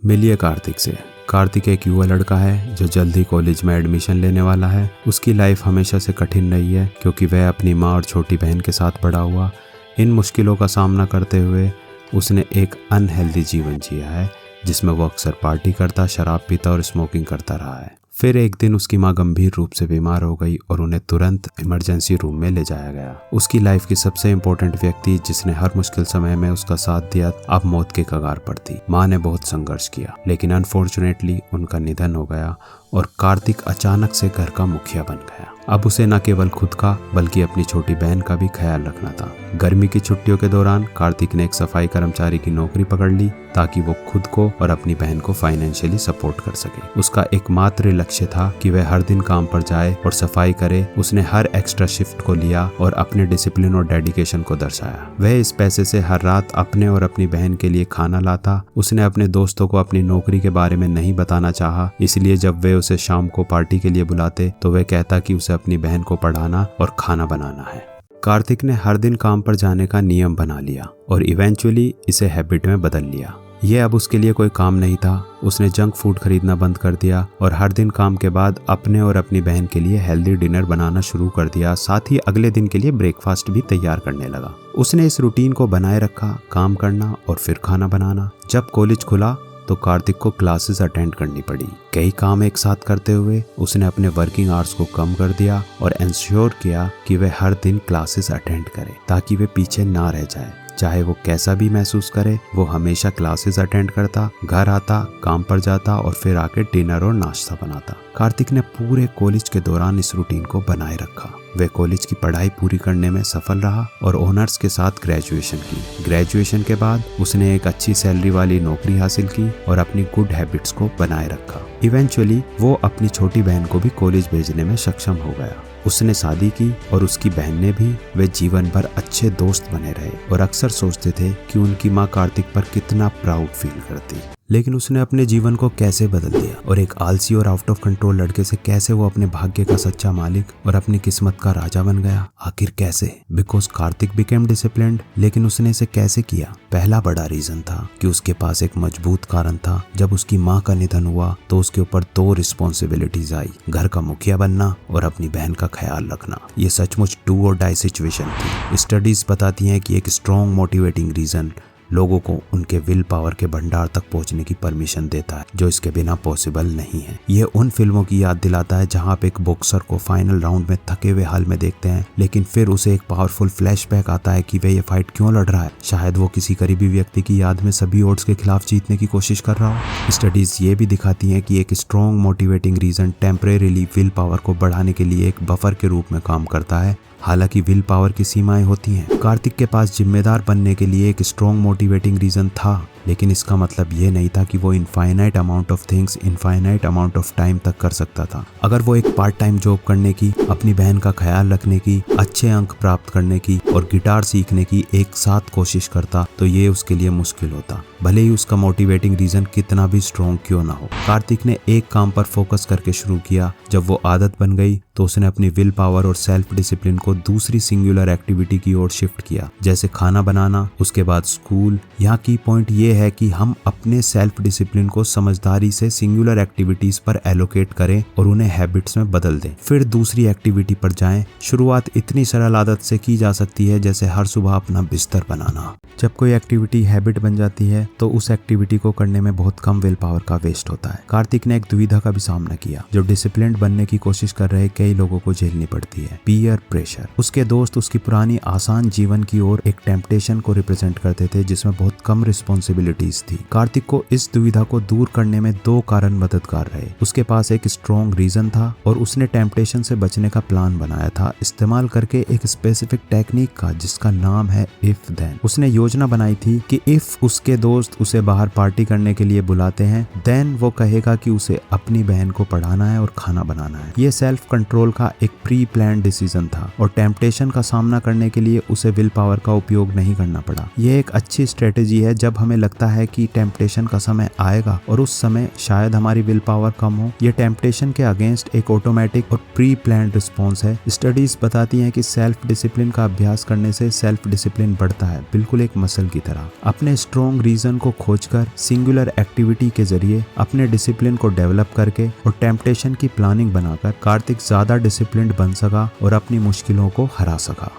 मिलिए कार्तिक से। कार्तिक एक युवा लड़का है जो जल्द ही कॉलेज में एडमिशन लेने वाला है। उसकी लाइफ हमेशा से कठिन रही है क्योंकि वह अपनी माँ और छोटी बहन के साथ बड़ा हुआ। इन मुश्किलों का सामना करते हुए उसने एक अनहेल्दी जीवन जिया है जिसमें वो अक्सर पार्टी करता, शराब पीता और स्मोकिंग करता रहा है। फिर एक दिन उसकी माँ गंभीर रूप से बीमार हो गई और उन्हें तुरंत इमरजेंसी रूम में ले जाया गया। उसकी लाइफ की सबसे इम्पोर्टेंट व्यक्ति जिसने हर मुश्किल समय में उसका साथ दिया अब मौत के कगार पर थी। माँ ने बहुत संघर्ष किया लेकिन अनफॉर्चुनेटली उनका निधन हो गया और कार्तिक अचानक से घर का मुखिया बन गया। अब उसे न केवल खुद का बल्कि अपनी छोटी बहन का भी ख्याल रखना था। गर्मी की छुट्टियों के दौरान कार्तिक ने एक सफाई कर्मचारी की नौकरी पकड़ ली ताकि वो खुद को और अपनी बहन को फाइनेंशियली सपोर्ट कर सके। उसका एकमात्र लक्ष्य था कि वह हर दिन काम पर जाए और सफाई करे। उसने हर एक्स्ट्रा शिफ्ट को लिया और अपने डिसिप्लिन और डेडिकेशन को दर्शाया। वह इस पैसे से हर रात अपने और अपनी बहन के लिए खाना लाता। उसने अपने दोस्तों को अपनी नौकरी के बारे में नहीं बताना चाहा, इसलिए जब वे उसे शाम को पार्टी के लिए बुलाते तो वह कहता कि उसे अपनी बहन को पढ़ाना और खाना बनाना है। कार्तिक ने हर दिन काम पर जाने का नियम बना लिया और इवेंचुअली इसे हैबिट में बदल लिया। यह अब उसके लिए कोई काम नहीं था। उसने जंक फूड खरीदना बंद कर दिया और हर दिन काम के बाद अपने और अपनी बहन के लिए हेल्दी डिनर बनाना शुरू कर दिया। साथ ही अगले दिन के लिए ब्रेकफास्ट भी तैयार करने लगा। उसने इस रूटीन को बनाए रखा, काम करना और फिर खाना बनाना। जब कॉलेज खुला तो कार्तिक को क्लासेस अटेंड करनी पड़ी। कई काम एक साथ करते हुए उसने अपने वर्किंग आवर्स को कम कर दिया और इंश्योर किया कि वह हर दिन क्लासेस अटेंड करे ताकि वे पीछे ना रह जाए। चाहे वो कैसा भी महसूस करे, वो हमेशा क्लासेस अटेंड करता, घर आता, काम पर जाता और फिर आके डिनर और नाश्ता बनाता। कार्तिक ने पूरे कॉलेज के दौरान इस रूटीन को बनाए रखा। वह कॉलेज की पढ़ाई पूरी करने में सफल रहा और ऑनर्स के साथ ग्रेजुएशन की। ग्रेजुएशन के बाद उसने एक अच्छी सैलरी वाली नौकरी हासिल की और अपनी गुड हैबिट्स को बनाए रखा। इवेंचुअली वो अपनी छोटी बहन को भी कॉलेज भेजने में सक्षम हो गया। उसने शादी की और उसकी बहन ने भी। वे जीवन भर अच्छे दोस्त बने रहे और अक्सर सोचते थे कि उनकी माँ कार्तिक पर कितना प्राउड फील करती। लेकिन उसने अपने जीवन को कैसे बदल दिया और एक आलसी और आउट ऑफ कंट्रोल लड़के से कैसे वो अपने भाग्य का सच्चा मालिक और अपनी किस्मत का राजा बन गया। आखिर कैसे? Because Kartik became disciplined. लेकिन उसने इसे कैसे किया? पहला बड़ा रीजन था कि उसके पास एक मजबूत कारण था। जब उसकी माँ का निधन हुआ तो उसके ऊपर दो रिस्पॉन्सिबिलिटीज आई, घर का मुखिया बनना और अपनी बहन का ख्याल रखना। ये सचमुच डू और डाई सिचुएशन थी। स्टडीज बताती हैं कि एक स्ट्रॉन्ग मोटिवेटिंग रीजन लोगों को उनके विल पावर के भंडार तक पहुंचने की परमिशन देता है जो इसके बिना पॉसिबल नहीं है। यह उन फिल्मों की याद दिलाता है जहां आप एक बॉक्सर को फाइनल राउंड में थके हुए हाल में देखते हैं लेकिन फिर उसे एक पावरफुल फ्लैशबैक आता है कि वह ये फाइट क्यों लड़ रहा है। शायद वो किसी करीबी व्यक्ति की याद में सभी ओड्स के खिलाफ जीतने की कोशिश कर रहा हो। स्टडीज ये भी दिखाती हैं कि एक strong motivating reason temporarily will power को बढ़ाने के लिए एक बफर के रूप में काम करता है। हालांकि विल पावर की सीमाएं होती हैं। कार्तिक के पास जिम्मेदार बनने के लिए एक स्ट्रॉन्ग मोटिवेटिंग रीजन था लेकिन इसका मतलब ये नहीं था कि वो infinite amount of things infinite amount of time तक कर सकता था। अगर वो एक पार्ट टाइम जॉब करने की, अपनी बहन का ख्याल रखने की, अच्छे अंक प्राप्त करने की और गिटार सीखने की एक साथ कोशिश करता तो ये उसके लिए मुश्किल होता, भले ही उसका मोटिवेटिंग रीजन कितना भी स्ट्रॉन्ग क्यों ना हो। कार्तिक ने एक काम पर फोकस करके शुरू किया। जब वो आदत बन गई तो उसने अपनी विल पावर और सेल्फ डिसिप्लिन को दूसरी सिंगुलर एक्टिविटी की ओर शिफ्ट किया, जैसे खाना बनाना, उसके बाद स्कूल। यहाँ की पॉइंट ये है कि हम अपने सेल्फ डिसिप्लिन को समझदारी से सिंगुलर एक्टिविटीज पर एलोकेट करें और उन्हें हैबिट्स में बदल दें, फिर दूसरी एक्टिविटी पर जाएं। शुरुआत इतनी सरल आदत से की जा सकती है जैसे हर सुबह अपना बिस्तर बनाना। जब कोई एक्टिविटी हैबिट बन जाती है तो उस एक्टिविटी को करने में बहुत कम विल पावर का वेस्ट होता है। कार्तिक ने एक दुविधा का भी सामना किया। जो डिसिप्लिन्ड बनने की कोशिश कर रहे कई लोगों को झेलनी पड़ती है पीयर प्रेशर। उसके दोस्त उसकी पुरानी आसान जीवन की ओर एक टेम्पटेशन को रिप्रेजेंट करते थे जिसमें बहुत कम रिस्पॉन्सिबिलिटीज थी। कार्तिक को इस दुविधा को दूर करने में दो कारण मददगार रहे। उसके पास एक स्ट्रॉन्ग रीजन था और उसने टेम्पटेशन से बचने का प्लान बनाया था इस्तेमाल करके एक स्पेसिफिक टेक्निक का जिसका नाम है इफ देन। उसने योजना बनाई थी कि इफ उसके दोस्त उसे बाहर पार्टी करने के लिए बुलाते हैं देन वो कहेगा कि उसे अपनी बहन को पढ़ाना है और खाना बनाना है। ये सेल्फ कंट्रोल कंट्रोल का एक प्री प्लान डिसीजन था और टेम्पटेशन का सामना करने के लिए उसे विल पावर का उपयोग नहीं करना पड़ा। यह एक अच्छी स्ट्रेटेजी है जब हमें लगता है कि टेम्पटेशन का समय आएगा और उस समय शायद हमारी विल पावर कम हो। यह टेम्पटेशन के अगेंस्ट एक ऑटोमेटिक और प्री प्लान रिस्पॉन्स है। स्टडीज बताती हैं कि सेल्फ डिसिप्लिन का अभ्यास करने से सेल्फ डिसिप्लिन बढ़ता है, बिल्कुल एक मसल की तरह। अपने स्ट्रॉन्ग रीजन को खोजकर सिंगुलर एक्टिविटी के जरिए अपने डिसिप्लिन को डेवलप करके और टेम्पटेशन की प्लानिंग बनाकर कार्तिक ज्यादा डिसिप्लिन्ड बन सका और अपनी मुश्किलों को हरा सका।